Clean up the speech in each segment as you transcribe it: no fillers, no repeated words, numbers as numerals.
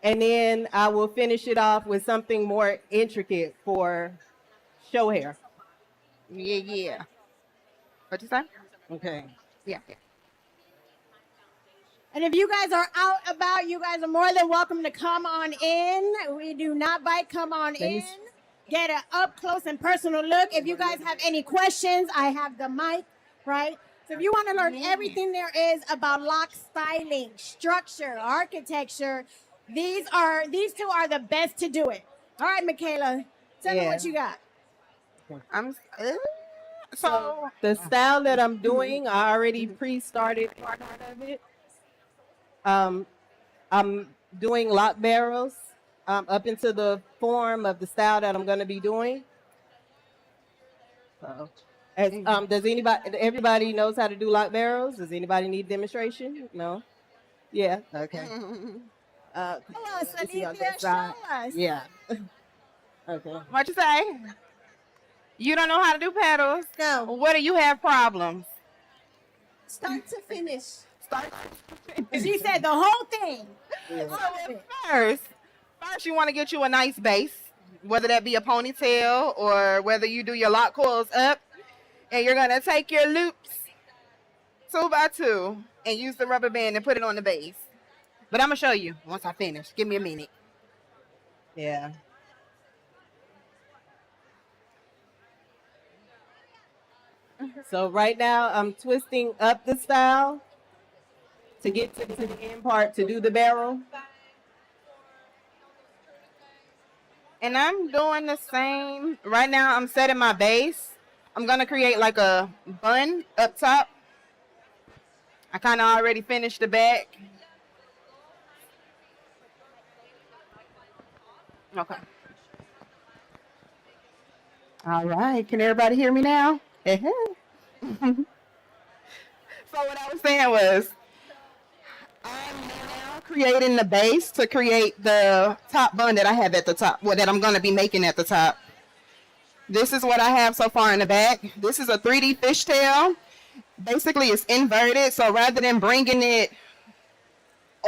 And then I will finish it off with something more intricate for show hair. Yeah, yeah. What you say? Okay. Yeah. And if you guys are out about, you guys are more than welcome to come on in. We do not bite. Come on in. Get an up close and personal look. If you guys have any questions, I have the mic, right? So if you want to learn everything there is about lock styling, structure, architecture, these two are the best to do it. All right, Michaela, tell me what you got. I'm So the style that I'm doing, I already pre-started part of it. I'm doing lock barrels up into the form of the style that I'm going to be doing. So, does everybody knows how to do lock barrels? Does anybody need demonstration? No? Yeah, okay. Show us, Alethia, show us. Yeah. Okay. What you say? You don't know how to do petals? No. Where do you have problems? Start to finish. Start to finish. She said the whole thing. First you want to get you a nice base, whether that be a ponytail or whether you do your lock coils up, and you're gonna take your loops 2 by 2 and use the rubber band and put it on the base. But I'm gonna show you once I finish. Give me a minute. Yeah. So right now I'm twisting up the style to get to the end part to do the barrel. And I'm doing the same. Right now I'm setting my base. I'm gonna create like a bun up top. I kind of already finished the back. Okay. All right. Can everybody hear me now? So what I was saying was, I'm now creating the base to create the top bun that I have at the top, that I'm going to be making at the top. This is what I have so far in the back. This is a 3D fishtail. Basically, it's inverted, so rather than bringing it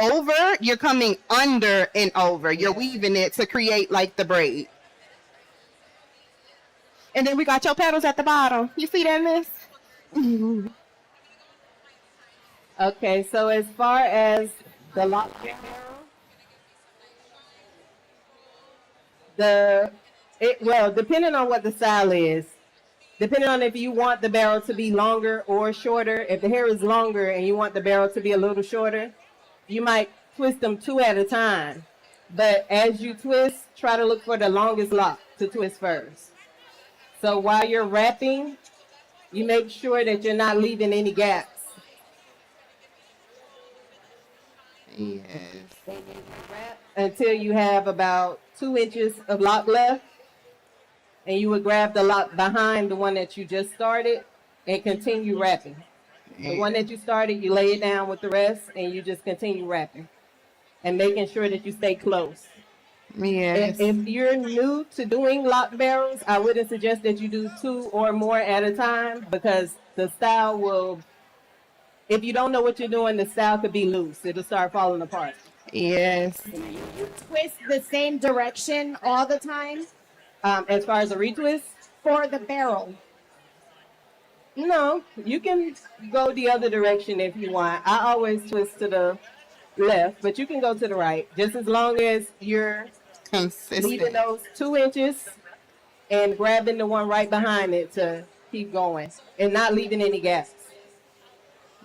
over, you're coming under and over. You're weaving it to create like the braid. And then we got your petals at the bottom. You see that, miss? Okay, so as far as the lock barrel, well, depending on what the style is, depending on if you want the barrel to be longer or shorter, if the hair is longer and you want the barrel to be a little shorter, you might twist them 2 at a time. But as you twist, try to look for the longest lock to twist first. So while you're wrapping, you make sure that you're not leaving any gaps. Yes. Wrap until you have about 2 inches of lock left. And you would grab the lock behind the one that you just started and continue wrapping. The one that you started, you lay it down with the rest and you just continue wrapping. And making sure that you stay close. Yes. If you're new to doing lock barrels, I wouldn't suggest that you do 2 or more at a time because the style will, if you don't know what you're doing, the style could be loose. It'll start falling apart. Yes. You twist the same direction all the time? As far as a retwist? For the barrel. No, you can go the other direction if you want. I always twist to the left, but you can go to the right, just as long as you're leaving those 2 inches and grabbing the one right behind it to keep going and not leaving any gaps.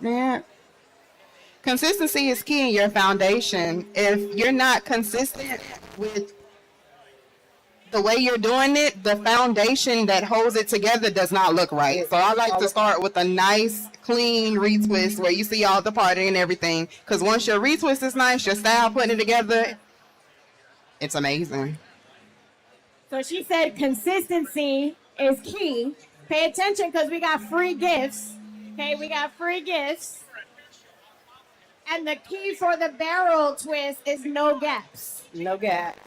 Yeah. Consistency is key in your foundation. If you're not consistent with the way you're doing it, the foundation that holds it together does not look right. So I like to start with a nice, clean retwist where you see all the parting and everything. Because once your retwist is nice, your style putting it together, it's amazing. So she said consistency is key. Pay attention because we got free gifts. Okay, we got free gifts. And the key for the barrel twist is no gaps. No gaps.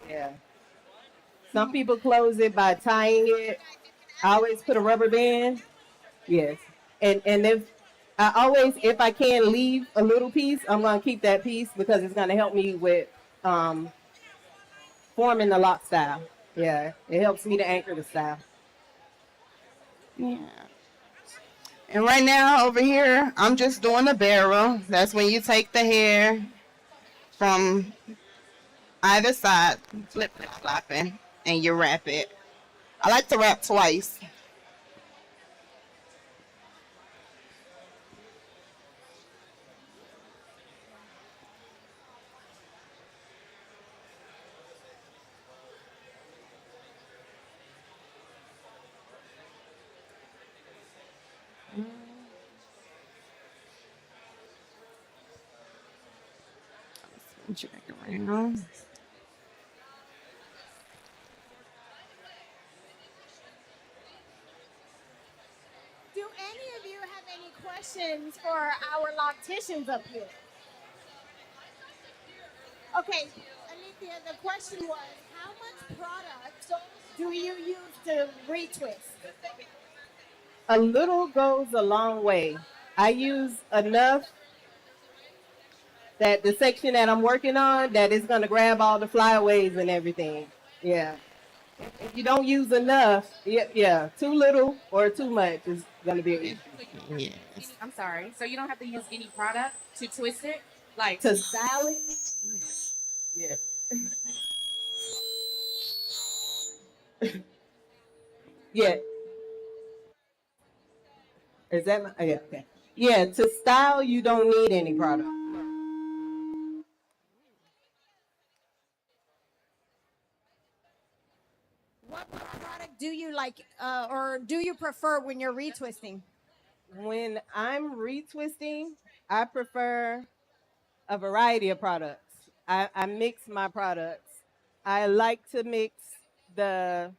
Yeah. Some people close it by tying it. I always put a rubber band. Yes. And if I can leave a little piece, I'm going to keep that piece because it's going to help me with um, forming the lock style. Yeah, it helps me to anchor the style. Yeah. And right now over here, I'm just doing the barrel. That's when you take the hair from either side, flip flopping, and you wrap it. I like to wrap twice. Drag around. Do any of you have any questions for our locticians up here? Okay, Alethea, the question was, how much product do you use to retwist? A little goes a long way. I use enough that the section that I'm working on that is going to grab all the flyaways and everything. Yeah. If you don't use enough, yeah, too little or too much is going to be an issue. Yes. I'm sorry. So you don't have to use any product to twist it? Like To style it, yeah. Yeah. Is that my, oh, yeah, okay. Yeah, to style, you don't need any product. What product do you like or do you prefer when you're retwisting? When I'm retwisting, I prefer a variety of products. I mix my products. I like to mix the,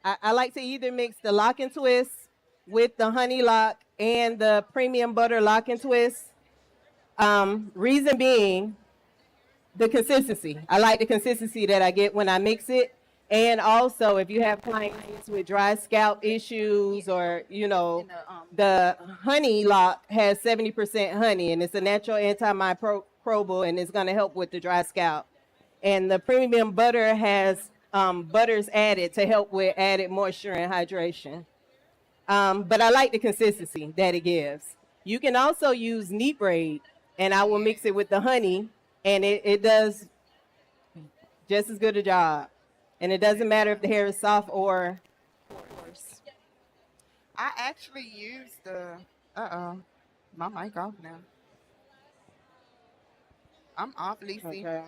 I like to either mix the lock and twist with the honey lock and the premium butter lock and twist. Reason being, the consistency. I like the consistency that I get when I mix it. And also, if you have clients with dry scalp issues or, you know, the honey lock has 70% honey and it's a natural antimicrobial and it's going to help with the dry scalp. And the premium butter has butters added to help with added moisture and hydration. But I like the consistency that it gives. You can also use neat braid, and I will mix it with the honey, and it does just as good a job. And it doesn't matter if the hair is soft or coarse. I actually use the. My mic off now. I'm off, Lacey. Okay.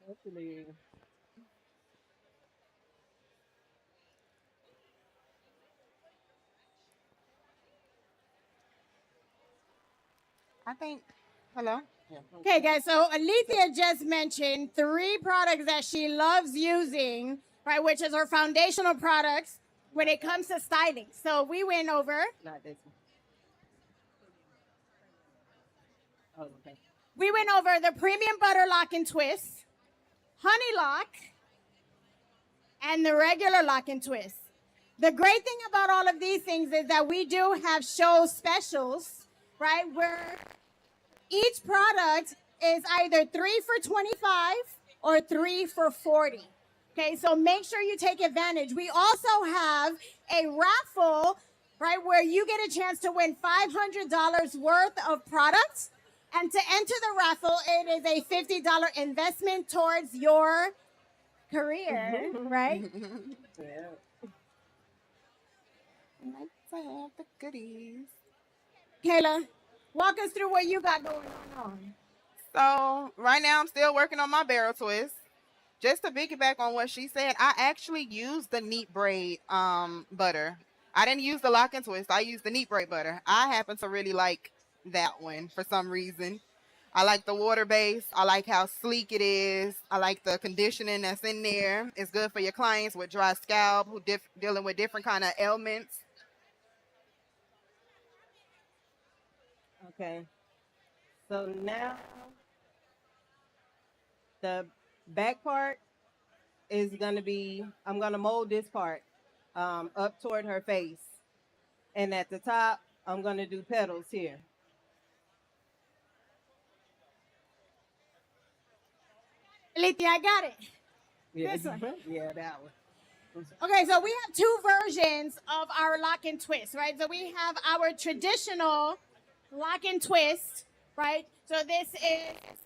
Hopefully. I think. Hello. Yeah. Okay, guys, so Alethea just mentioned 3 products that she loves using, right, which is her foundational products when it comes to styling. So we went over, Not this one. Oh, okay. the premium butter lock and twist, honey lock, and the regular lock and twist. The great thing about all of these things is that we do have show specials, right, where each product is either 3 for 25 or 3 for 40. Okay, so make sure you take advantage. We also have a raffle, right, where you get a chance to win $500 worth of products. And to enter the raffle, it is a $50 investment towards your career, right? Yeah. I like to have the goodies. Kayla, walk us through what you got going on. So right now I'm still working on my barrel twist. Just to piggyback on what she said, I actually used the neat braid butter. I didn't use the lock and twist. I used the neat braid butter. I happen to really like that one for some reason. I like the water base. I like how sleek it is. I like the conditioning that's in there. It's good for your clients with dry scalp who dealing with different kind of ailments. Okay. So now the back part, is gonna be, I'm gonna mold this part up toward her face. And at the top, I'm gonna do petals here. Alethia, I got it. Yeah, This one. yeah, that one. Okay, so we have two versions of our lock and twist, right? So we have our traditional lock and twist, right? So this is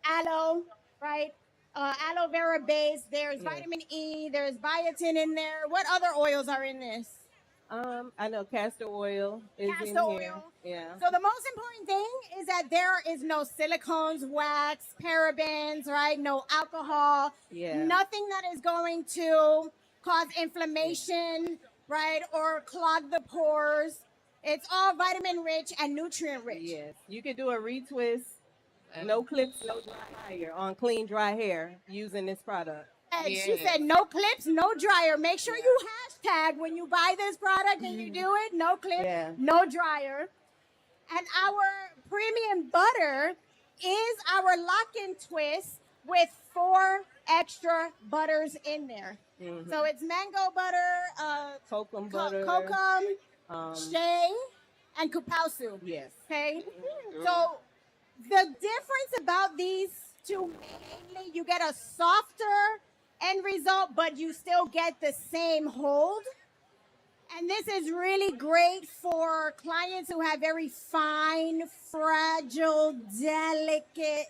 aloe, right? Aloe vera base. There's Yeah. vitamin E. There's biotin in there. What other oils are in this? I know castor oil is Castor in here. oil. Yeah. So the most important thing is that there is no silicones, wax, parabens, right? No alcohol. Yeah. Nothing that is going to cause inflammation, right? Or clog the pores. It's all vitamin rich and nutrient rich. Yes. You can do a retwist, no clips, no dryer on clean dry hair using this product. And she said no clips, no dryer. Make sure you hashtag when you buy this product and you do it. No clips, Yeah. no dryer. And our premium butter is our lock and twist with 4 extra butters in there. So it's mango butter, Kokum butter. kokum, Um, shea, and kupausu. yes. Okay. So the difference about these two, mainly, you get a softer end result, but you still get the same hold. And this is really great for clients who have very fine, fragile, delicate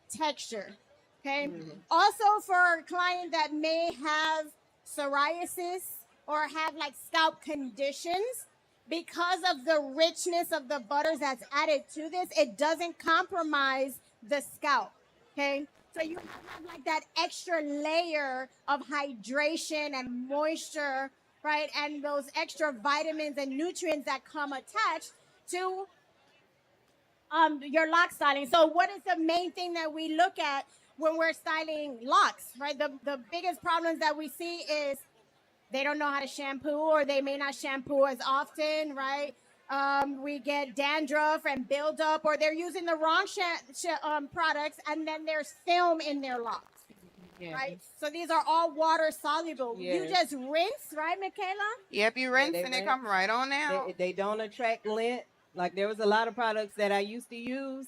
texture. Okay. Also for a client that may have psoriasis or have like scalp conditions, because of the richness of the butters that's added to this, it doesn't compromise the scalp. Okay. So you have like that extra layer of hydration and moisture, right? And those extra vitamins and nutrients that come attached to your lock styling. So what is the main thing that we look at when we're styling locks, right? The biggest problems that we see is they don't know how to shampoo, or they may not shampoo as often, right? We get dandruff and buildup, or they're using the wrong products, and then there's film in their locks, right? So these are all water soluble. You Yes. just rinse, right, Michaela? Yep, you rinse they and they rinse. come right on out. They don't attract lint. Like there was a lot of products that I used to use,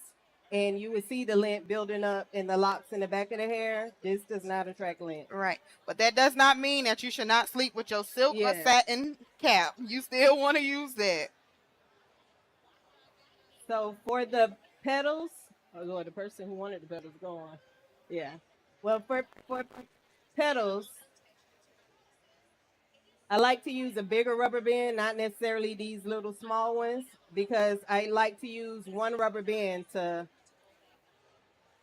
and you would see the lint building up in the locks in the back of the hair. This does not attract lint. Right. But that does not mean that you should not sleep with your silk or Yes. satin cap. You still want to use that. So for the petals, oh Lord, the person who wanted the petals go on. Yeah. Well, for petals, I like to use a bigger rubber band, not necessarily these little small ones, because I like to use one rubber band to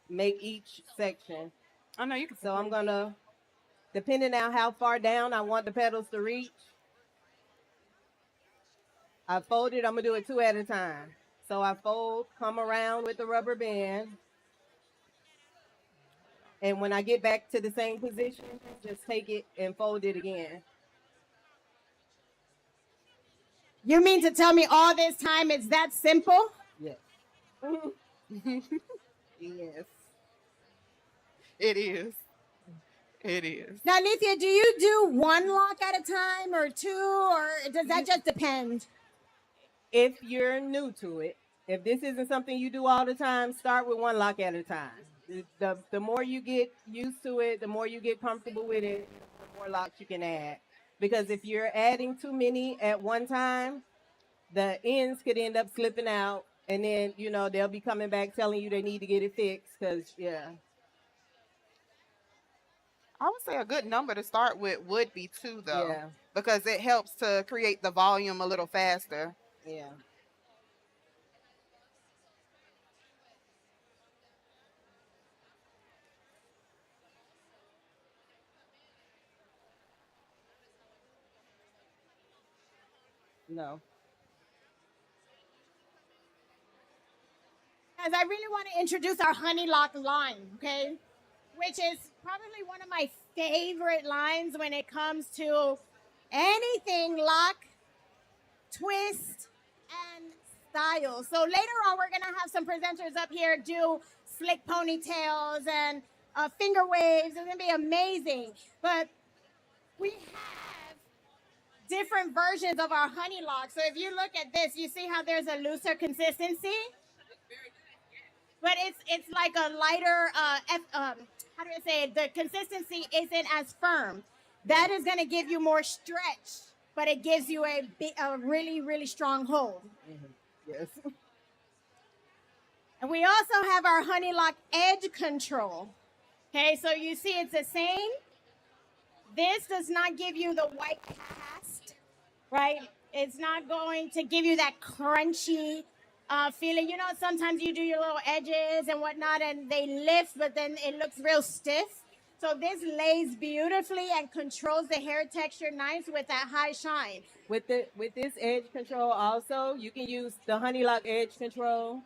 make each section. Oh, no, you can. So I'm gonna, depending on how far down I want the petals to reach, I fold it. I'm gonna do it 2 at a time. So I fold, come around with the rubber band, and when I get back to the same position, just take it and fold it again. You mean to tell me all this time it's that simple? Yes. Yes. It is. It is. Now, Alethia, do you do one lock at a time or two, or does that just depend? If you're new to it, if this isn't something you do all the time, start with one lock at a time. The more you get used to it, the more you get comfortable with it, the more locks you can add. Because if you're adding too many at one time, the ends could end up slipping out, and then they'll be coming back telling you they need to get it fixed. Because I would say a good number to start with would be 2, though. Yeah. Because it helps to create the volume a little faster. yeah. No. Guys, I really want to introduce our Honey Lock line, okay? Which is probably one of my favorite lines when it comes to anything lock, twist, and style. So later on, we're going to have some presenters up here do slick ponytails and finger waves. It's gonna be amazing. But we have different versions of our honey lock. So if you look at this, you see how there's a looser consistency, but it's like a lighter. How do I say it? The consistency isn't as firm. That is gonna give you more stretch, but it gives you a really really strong hold. Yes. And we also have our honey lock edge control. Okay, so you see it's the same. This does not give you the white cast, right? It's not going to give you that crunchy feeling. You know, sometimes you do your little edges and whatnot and they lift, but then it looks real stiff. So this lays beautifully and controls the hair texture nice with that high shine. With this edge control also, you can use the Honey Lock edge control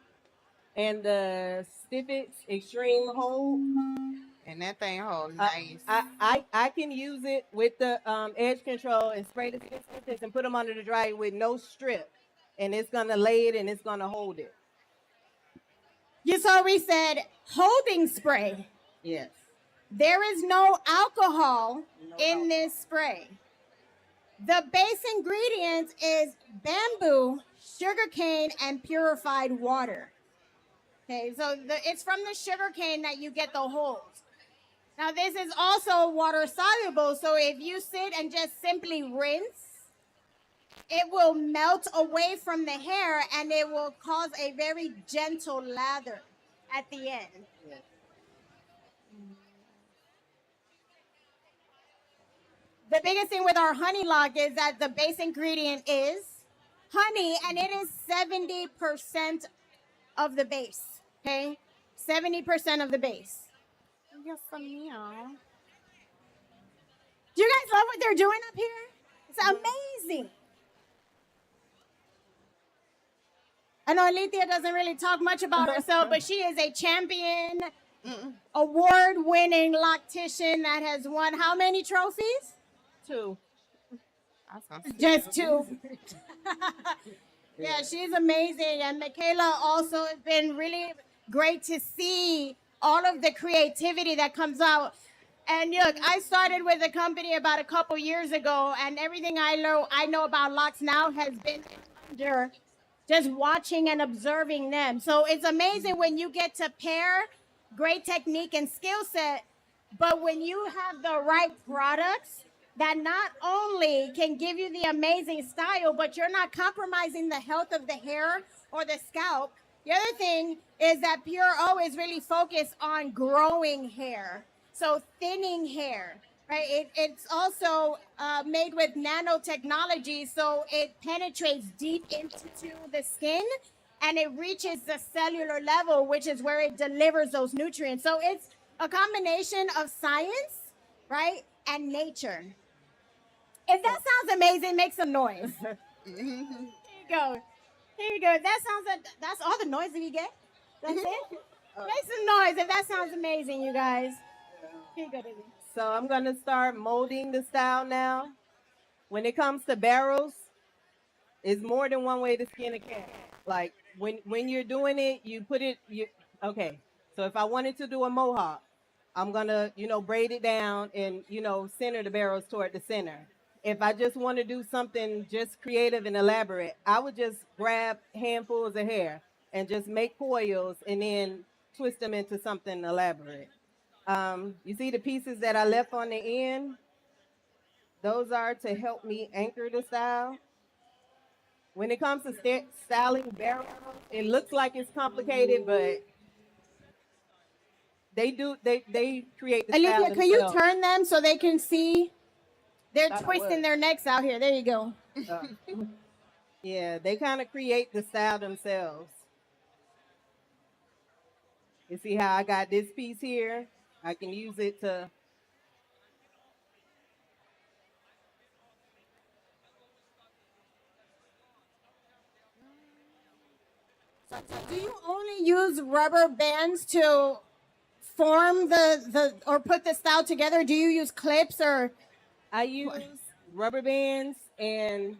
and the Stiffets Extreme Hold. And that thing hold nice. I can use it with the edge control and spray the Stiffets and put them under the dryer with no strip. And it's going to lay it and it's going to hold it. You saw we said holding spray. Yes. There is no alcohol in this spray. The base ingredient is bamboo, sugarcane, and purified water. Okay, so it's from the sugarcane that you get the hold. Now, this is also water soluble, so if you sit and just simply rinse, it will melt away from the hair and it will cause a very gentle lather at the end. Yes. The biggest thing with our honey lock is that the base ingredient is honey, and it is 70% of the base. Okay, 70% of the base. Yes, meow. Do you guys love what they're doing up here? It's amazing. I know Alethia doesn't really talk much about herself, but she is a champion, award-winning loctician that has won how many trophies? 2. Just 2. Yeah, she's amazing. And Michaela also has been really great to see all of the creativity that comes out. And look, I started with a company about a couple years ago, and everything I know about locks now has been under just watching and observing them. So it's amazing when you get to pair great technique and skill set, but when you have the right products that not only can give you the amazing style, but you're not compromising the health of the hair or the scalp. The other thing is that PureO is really focused on growing hair, so thinning hair, right? It's also made with nanotechnology, so it penetrates deep into the skin and it reaches the cellular level, which is where it delivers those nutrients. So it's a combination of science, right, and nature. If that sounds amazing, make some noise. Here you go. Here you go. That sounds like that's all the noise that we get. That's it. Make some noise if that sounds amazing, you guys. Here you go, baby. So I'm going to start molding the style now. When it comes to barrels, it's more than one way to skin a cat. Like when you're doing it, you put it, okay. So if I wanted to do a mohawk, I'm going to, braid it down and, center the barrels toward the center. If I just want to do something just creative and elaborate, I would just grab handfuls of hair and just make coils and then twist them into something elaborate. You see the pieces that I left on the end? Those are to help me anchor the style. When it comes to styling barrels, it looks like it's complicated, but they create the style Alethia, themselves. can you turn them so they can see? They're Thought I twisting was. their necks out here. There you go. Yeah, they kind of create the style themselves. You see how I got this piece here? I can use it to... Do you only use rubber bands to form or put the style together? Do you use clips or? I use rubber bands and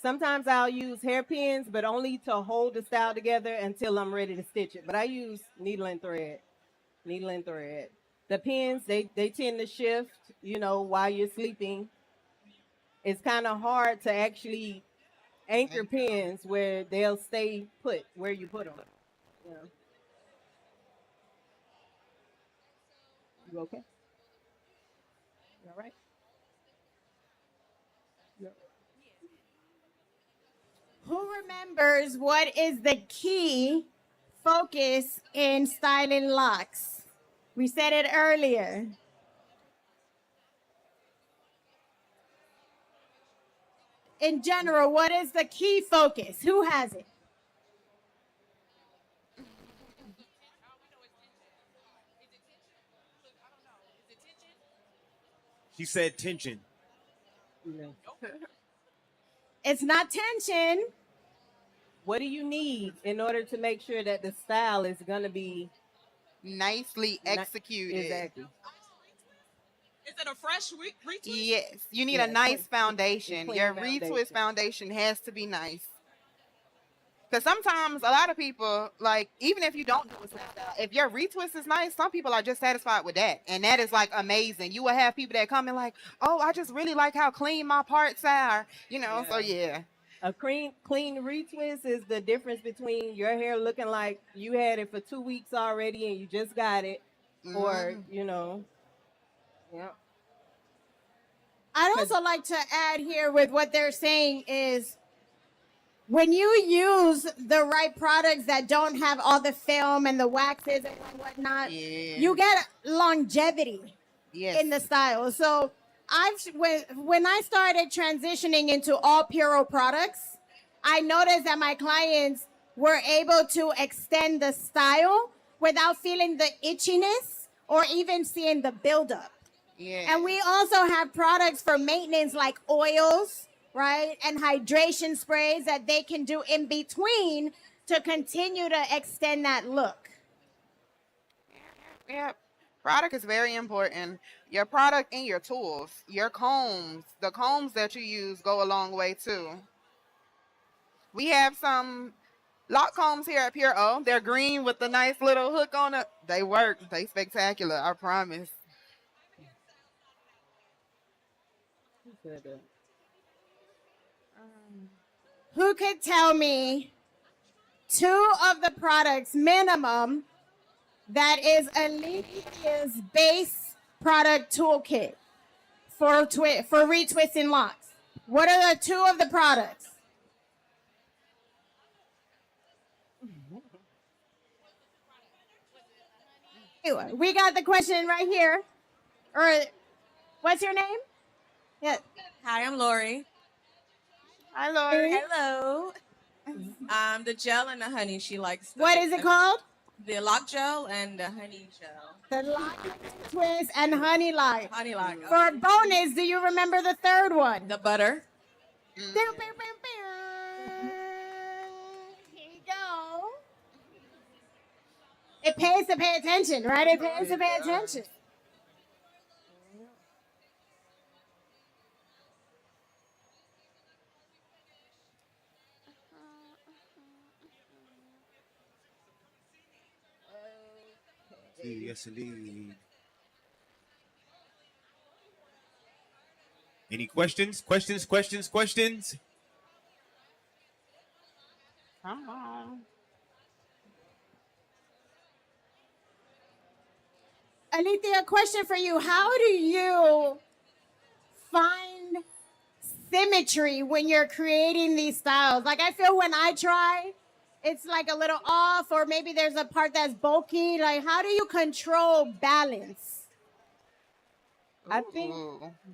sometimes I'll use hairpins, but only to hold the style together until I'm ready to stitch it. But I use needle and thread. Needle and thread. The pins, they tend to shift, while you're sleeping. It's kind of hard to actually anchor pins where they'll stay put where you put them. Yeah. You okay? You all right? Yeah. Who remembers what is the key focus in styling locks? We said it earlier. In general, what is the key focus? Who has it? She said tension. No. It's not tension. What do you need in order to make sure that the style is gonna be Nicely executed. exactly? Is it a fresh retwist? Yes, you need Yeah, a nice it's foundation. clean Your foundation. retwist foundation has to be nice. Because sometimes a lot of people, like, even if you don't do a style, if your retwist is nice, some people are just satisfied with that. And that is like amazing. You will have people that come in like, oh, I just really like how clean my parts are. So yeah. A clean retwist is the difference between your hair looking like you had it for 2 weeks already and you just got it, or yeah. I'd also like to add here with what they're saying is when you use the right products that don't have all the film and the waxes and whatnot, you get longevity Yes. in the style. So when I started transitioning into all PureO products, I noticed that my clients were able to extend the style without feeling the itchiness or even seeing the buildup. Yeah. And we also have products for maintenance like oils, right? And hydration sprays that they can do in between to continue to extend that look. Yeah. Product is very important. Your product and your tools, your combs, the combs that you use go a long way too. We have some lock combs here at PureO. They're green with the nice little hook on it. They work. They spectacular. I promise. Who could tell me two of the products minimum that is Alethia's base product toolkit for retwisting locks? What are the two of the products? We got the question right here. Or what's your name? Yeah. Hi, I'm Lori. Hi, Lori. Hello. The gel and the honey she likes. What is it called? The lock gel and the honey gel. The lock twist and honey lock. Honey lock. For bonus, do you remember the third one? The butter. Here you go. It pays to pay attention, right? It pays to pay attention. Yes, indeed. Any questions? Questions? Come on. Alethia, a question for you. How do you find symmetry when you're creating these styles? Like, I feel when I try, it's like a little off, or maybe there's a part that's bulky. Like, how do you control balance? I think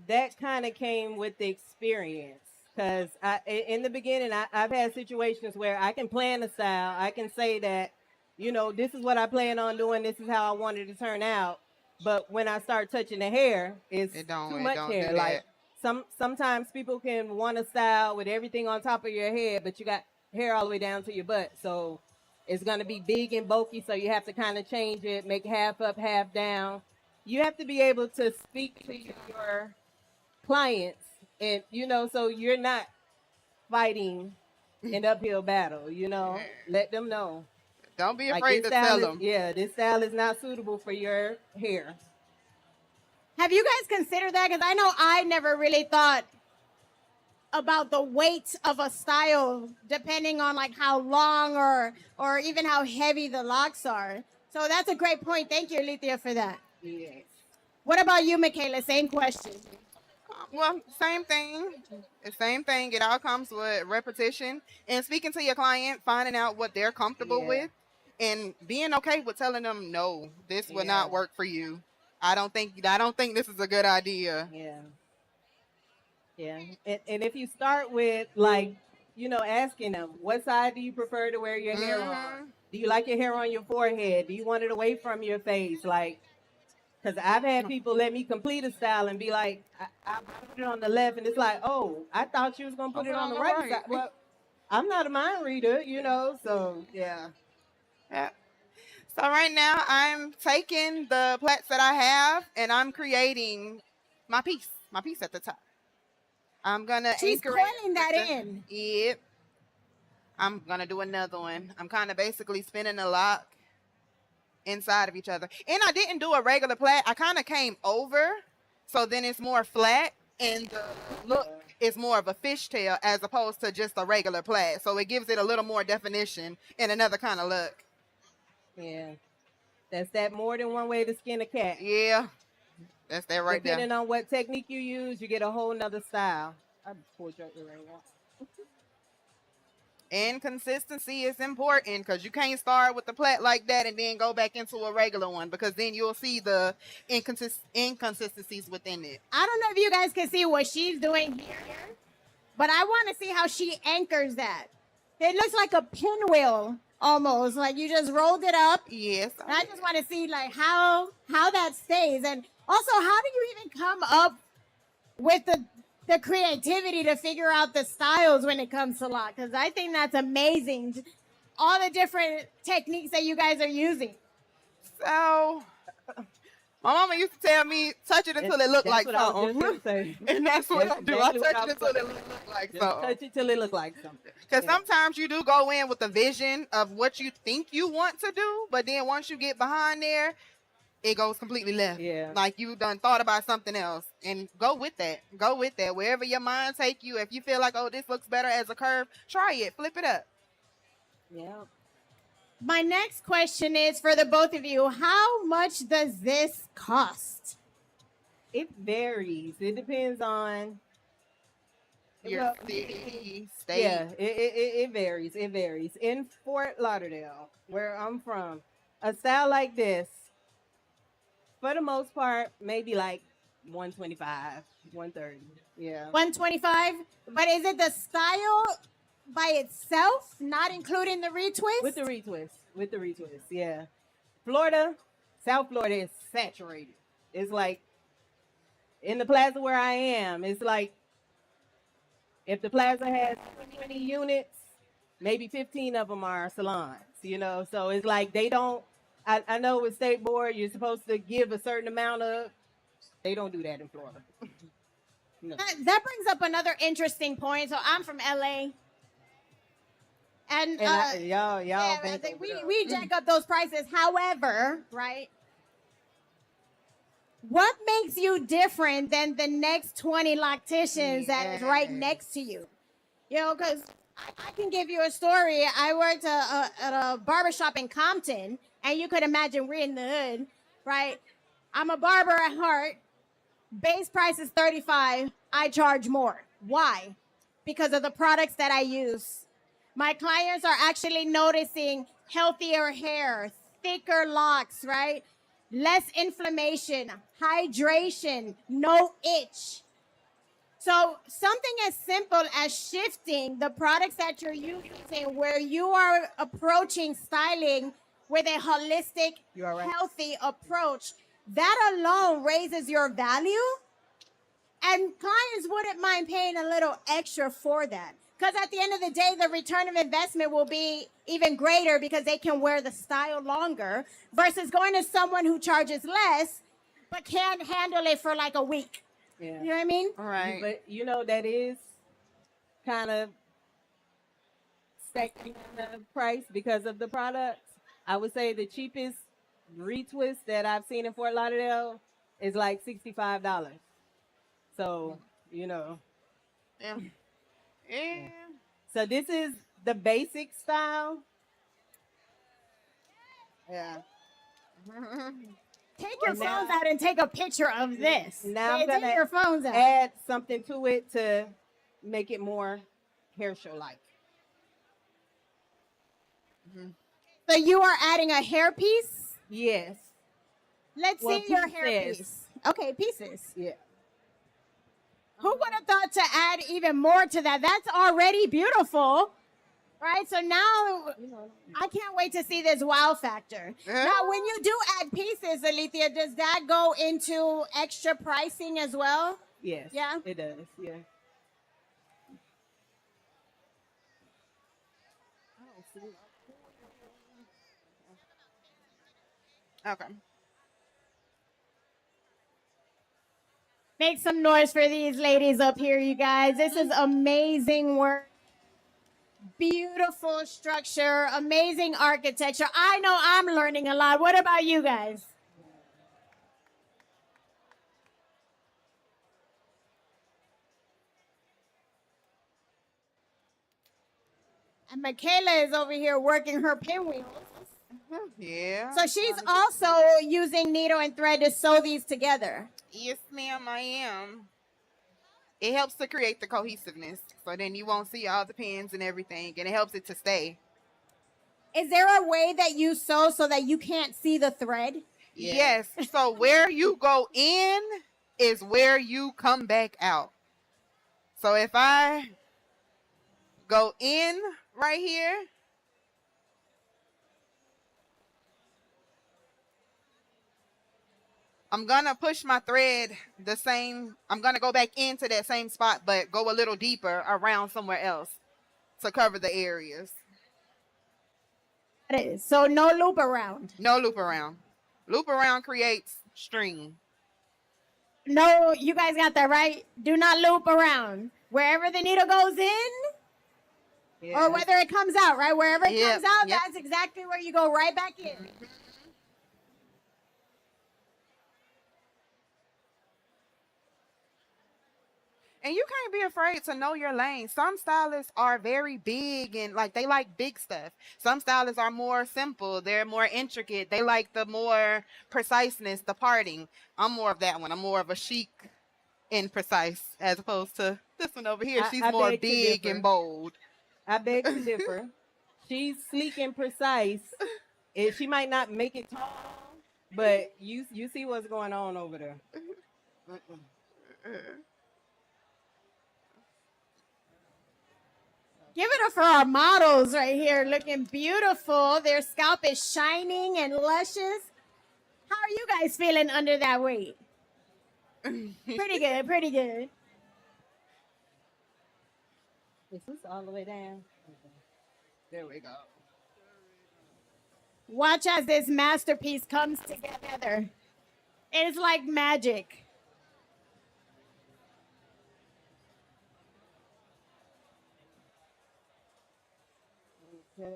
that kind of came with the experience. Because in the beginning, I've had situations where I can plan a style. I can say that, this is what I plan on doing. This is how I want it to turn out. But when I start touching the hair, it's too much hair. Like sometimes people can want a style with everything on top of your head, but you got hair all the way down to your butt. So it's going to be big and bulky. So you have to kind of change it, make half up, half down. You have to be able to speak to your clients, and so you're not fighting an uphill battle. Let them know. Don't be afraid to tell them. Yeah, this style is not suitable for your hair. Have you guys considered that? Because I know I never really thought about the weight of a style depending on like how long or even how heavy the locks are. So that's a great point. Thank you, Alethia, for that. Yes. What about you, Michaela? Same question. Well, same thing. The same thing. It all comes with repetition and speaking to your client, finding out what they're comfortable Yeah. with, and being okay with telling them no, this will not Yeah. work for you. I don't think this is a good idea. Yeah. Yeah. And if you start with like, asking them, what side do you prefer to wear your hair on? Do you like your hair on your forehead? Do you want it away from your face? Like, because I've had people let me complete a style and be like, I put it on the left, and it's like, oh, I thought you was gonna put it on the right side. Well, I'm not a mind reader, so yeah. Yeah. So right now I'm taking the plaits that I have and I'm creating my piece at the top. I'm gonna She's anchor it coiling that with the- in. Yep. I'm gonna do another one. I'm kind of basically spinning the lock inside of each other. And I didn't do a regular plait. I kind of came over, so then it's more flat, and the look is more of a fishtail as opposed to just a regular plait. So it gives it a little more definition and another kind of look. Yeah. That's that more than one way to skin a cat. Yeah, that's that right there. Depending on what technique you use, you get a whole nother style. I pulled your earring out. And consistency is important because you can't start with the plait like that and then go back into a regular one because then you'll see the inconsistencies within it. I don't know if you guys can see what she's doing here, but I want to see how she anchors that. It looks like a pinwheel almost, like you just rolled it up. Yes. And I just want to see like how that stays, and also how do you even come up with the creativity to figure out the styles when it comes to lock? Because I think that's amazing, all the different techniques that you guys are using. So my mama used to tell me, touch it until it looked like That's what I was just something. gonna say. And that's what That's I do. I exactly what touch I it was until it gonna look like Just something. touch it till it look like something. Because Yeah. sometimes you do go in with a vision of what you think you want to do, but then once you get behind there, it goes completely left. Yeah. Like you done thought about something else. And go with that. Go with that. Wherever your mind take you, if you feel like, oh, this looks better as a curve, try it. Flip it up. Yeah. My next question is for the both of you: how much does this cost? It varies. It depends on. Your Well, city, state. Yeah, it varies. It varies. In Fort Lauderdale, where I'm from, a style like this, for the most part, maybe like 125, 130. Yeah. 125. But is it the style by itself, not including the retwist? With the retwist. With the retwist. Yeah. Florida, South Florida is saturated. It's like in the plaza where I am, it's like if the plaza has 20 units, maybe 15 of them are salons, So it's like they don't, I know with state board, you're supposed to give a certain amount of, they don't do that in Florida. No. That brings up another interesting point. So I'm from LA. And y'all yeah, bent over there. we jack up those prices. However, right? What makes you different than the next 20 locticians that is right next to you? Because I can give you a story. I worked at a barbershop in Compton, and you could imagine we're in the hood, right? I'm a barber at heart. Base price is $35. I charge more. Why? Because of the products that I use. My clients are actually noticing healthier hair, thicker locks, right? Less inflammation, hydration, no itch. So something as simple as shifting the products that you're using, where you are approaching styling with a holistic, healthy approach, that alone raises your value. And clients wouldn't mind paying a little extra for that. Because at the end of the day, the return of investment will be even greater because they can wear the style longer versus going to someone who charges less but can't handle it for like a week. Yeah. You know what I mean? All right. But that is kind of second the price because of the products. I would say the cheapest retwist that I've seen in Fort Lauderdale is like $65. So, you know. Yeah. Yeah. So this is the basic style. Yeah. Take your And now- phones out and take a picture of this. Now I'm Okay, take gonna your phones out. add something to it to make it more hair show like. So you are adding a hairpiece? Yes. Let's Well, see your pieces. hairpiece. Okay, pieces. Yeah. Who would have thought to add even more to that? That's already beautiful. Right? So now I can't wait to see this wow factor. Now, when you do add pieces, Alethia, does that go into extra pricing as well? Yes. Yeah? It does. Yeah. Okay. Make some noise for these ladies up here, you guys. This is amazing work. Beautiful structure, amazing architecture. I know I'm learning a lot. What about you guys? And Michaela is over here working her pinwheels. Yeah. So she's also using needle and thread to sew these together. Yes, ma'am, I am. It helps to create the cohesiveness. So then you won't see all the pins and everything, and it helps it to stay. Is there a way that you sew so that you can't see the thread? Yes. So where you go in is where you come back out. So if I go in right here, I'm going to push my thread the same. I'm going to go back into that same spot, but go a little deeper around somewhere else to cover the areas. That is. So no loop around. No loop around. Loop around creates string. No, you guys got that right. Do not loop around. Wherever the needle goes in, or whether it comes out, right? Wherever it comes out, that's exactly where you go right back in. And you can't be afraid to know your lane. Some stylists are very big and like they like big stuff. Some stylists are more simple. They're more intricate. They like the more preciseness, the parting. I'm more of that one. I'm more of a chic and precise as opposed to this one over here. She's I more beg to big differ. and bold. I beg to differ. She's sleek and precise. She might not make it tall, but you see what's going on over there. Give it up for our models right here, looking beautiful. Their scalp is shining and luscious. How are you guys feeling under that weight? Pretty good, pretty good. Is this all the way down? There we go. Watch as this masterpiece comes together. It's like magic. Okay.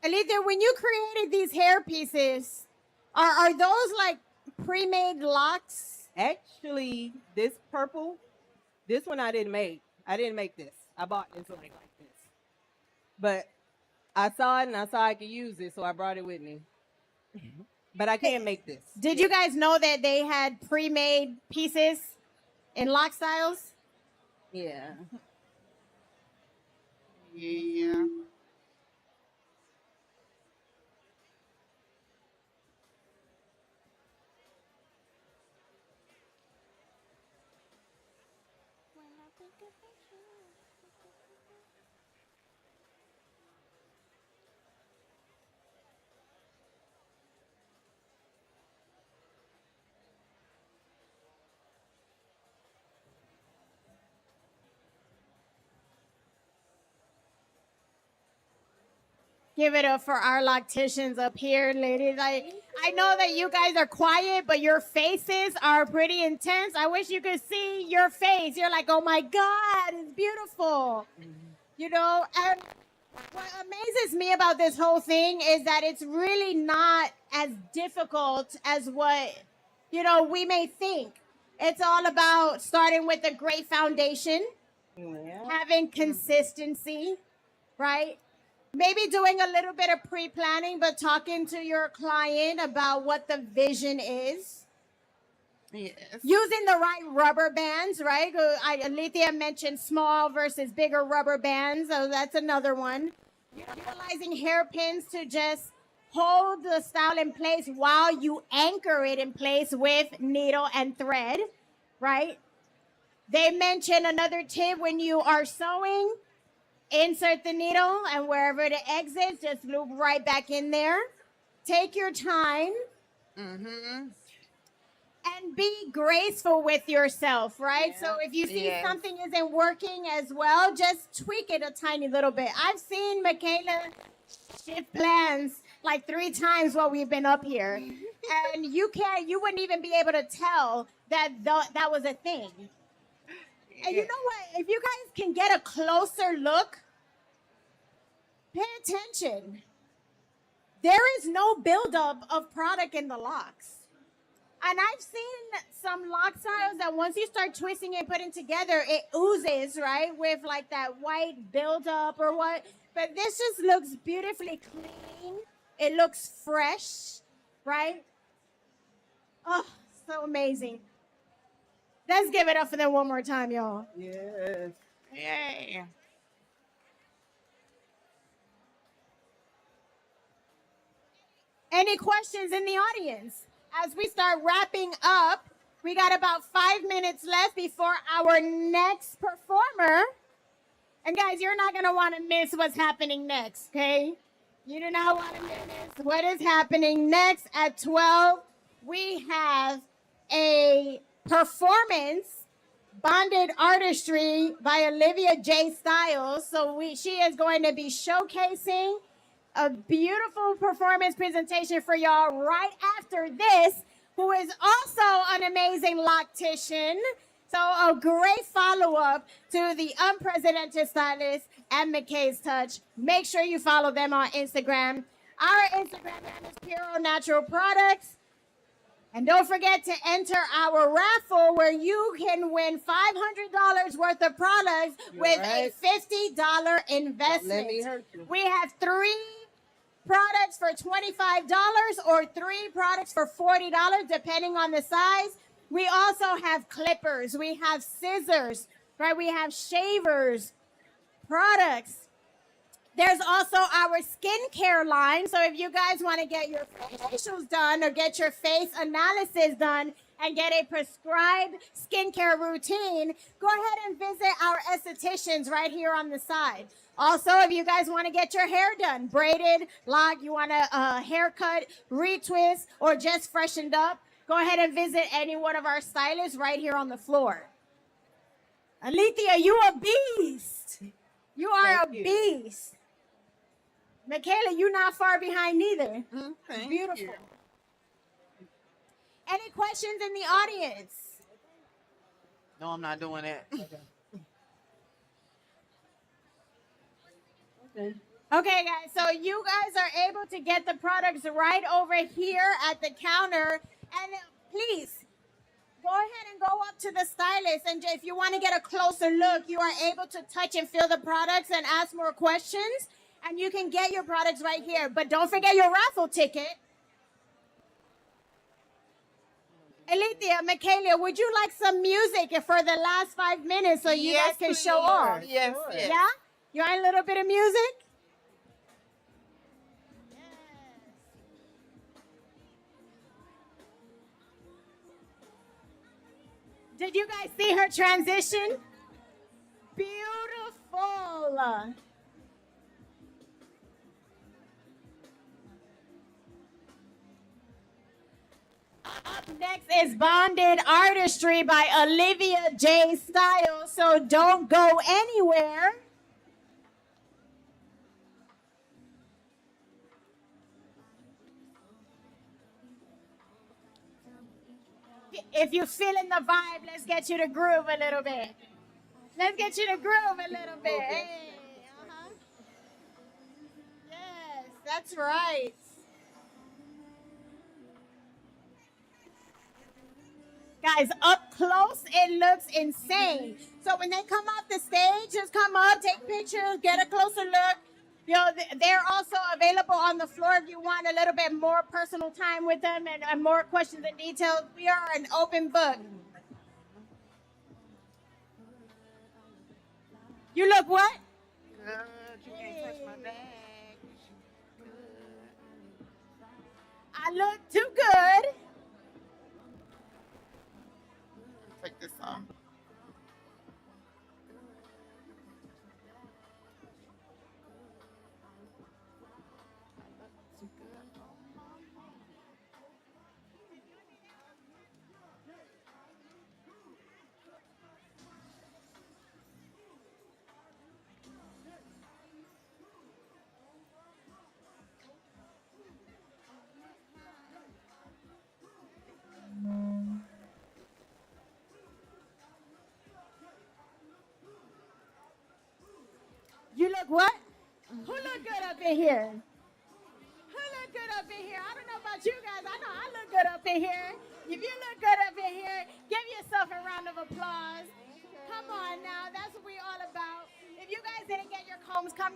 Alethia, when you created these hair pieces, are those like pre-made locks? Actually, this purple, this one I didn't make. I didn't make this. I bought this one like this. But I saw it and I saw I could use it, so I brought it with me. But I can't make this. Did you guys know that they had pre-made pieces in lock styles? Yeah. Yeah. Give it up for our locticians up here, ladies. I know that you guys are quiet, but your faces are pretty intense. I wish you could see your face. You're like, oh my God, it's beautiful. You know, and What amazes me about this whole thing is that it's really not as difficult as what, we may think. It's all about starting with a great foundation, having consistency, right? Maybe doing a little bit of pre-planning, but talking to your client about what the vision is. Yes. Using the right rubber bands, right? Alethia mentioned small versus bigger rubber bands, so that's another one. Utilizing hairpins to just hold the style in place while you anchor it in place with needle and thread, right? They mentioned another tip when you are sewing, insert the needle and wherever it exits, just loop right back in there. Take your time. And be graceful with yourself, right? Yeah. So if you see something isn't working as well, just tweak it a tiny little bit. I've seen Michaela shift plans like 3 times while we've been up here. And you wouldn't even be able to tell that that was a thing. And you know what? If you guys can get a closer look, pay attention. There is no buildup of product in the locks. And I've seen some lock styles that once you start twisting and putting together, it oozes, right? With like that white buildup or what. But this just looks beautifully clean. It looks fresh, right? Oh, so amazing. Let's give it up for them one more time, y'all. Yes. Yay. Any questions in the audience? As we start wrapping up, we got about 5 minutes left before our next performer. And guys, you're not going to want to miss what's happening next, okay? You do not want to miss what is happening next at 12. We have a performance, Bonded Artistry by Alethia J. Styles. So she is going to be showcasing a beautiful performance presentation for y'all right after this, who is also an amazing loctician. So a great follow-up to the Unprecedented Stylist and McKay's Touch. Make sure you follow them on Instagram. Our Instagram name is PureO Natural Products. And don't forget to enter our raffle where you can win $500 worth of products with a $50 investment. We have 3 products for $25 or 3 products for $40, depending on the size. We also have clippers. We have scissors, right? We have shavers, products. There's also our skincare line. So if you guys want to get your facials done or get your face analysis done and get a prescribed skincare routine, go ahead and visit our estheticians right here on the side. Also, if you guys want to get your hair done, braided, locked, you want a haircut, retwist, or just freshened up, go ahead and visit any one of our stylists right here on the floor. Alethia, you a beast. You are a beast. Michaela, you're not far behind either. Beautiful. You. Any questions in the audience? No, I'm not doing that. Okay, guys, so you guys are able to get the products right over here at the counter. And please, go ahead and go up to the stylist. And if you want to get a closer look, you are able to touch and feel the products and ask more questions. And you can get your products right here. But don't forget your raffle ticket. Alethia, Michaela, would you like some music for the last 5 minutes so you guys can show off? Yes, yes. Yeah? You want a little bit of music? Yes. Did you guys see her transition? Beautiful. Up next is Bonded Artistry by Alethia J. Styles, so don't go anywhere. If you're feeling the vibe, let's get you to groove a little bit. Let's get you to groove a little bit. Hey, That's right. Guys, up close, it looks insane. So when they come off the stage, just come up, take pictures, get a closer look. You know, they're also available on the floor if you want a little bit more personal time with them and more questions and details. We are an open book. You look what? Good. You can't touch my bag. I look too good. Take this off. You look what? Who look good up in here? Who look good up in here? I don't know about you guys. I know I look good up in here. If you look good up in here, give yourself a round of applause. Come on now. That's what we all about. If you guys didn't get your combs, come get